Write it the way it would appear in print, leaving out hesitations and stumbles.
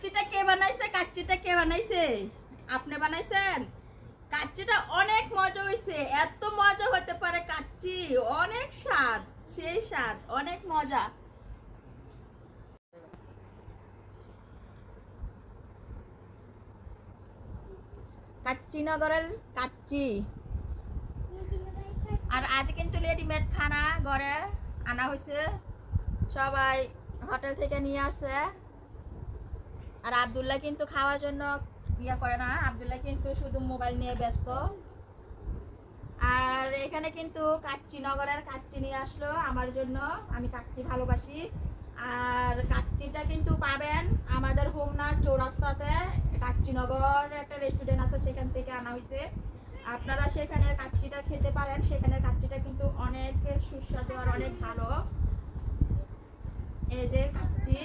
কাচ্চিটা কে বানাইছে? কাচ্চিটা কে বানাইছে? আপনি বানাইছেন? কাচ্চিটা অনেক মজা হয়েছে। এত মজা হতে পারে কাচ্চি? অনেক স্বাদ, সেই স্বাদ, অনেক মজা। কাচ্চিনগরের কাচ্চি। আর আজ কিন্তু রেডিমেড খানা ঘরে আনা হয়েছে, সবাই হোটেল থেকে নিয়ে আসছে। আর আব্দুল্লাহ কিন্তু খাওয়ার জন্য ইয়া করে না, আব্দুল্লাহ কিন্তু শুধু মোবাইল নিয়ে ব্যস্ত। আর এখানে কিন্তু কাচ্চিনগরের কাচ্চি নিয়ে আসলো আমার জন্য, আমি কাচ্চি ভালোবাসি। আর কাচ্চিটা কিন্তু পাবেন আমাদের হোমনা চৌরাস্তাতে, কাচ্চিনগর একটা রেস্টুরেন্ট আছে, সেখান থেকে আনা হয়েছে। আপনারা সেখানে কাচ্চিটা খেতে পারেন, সেখানের কাচ্চিটা কিন্তু অনেক সুস্বাদু আর অনেক ভালো। এই যে কাচ্চি।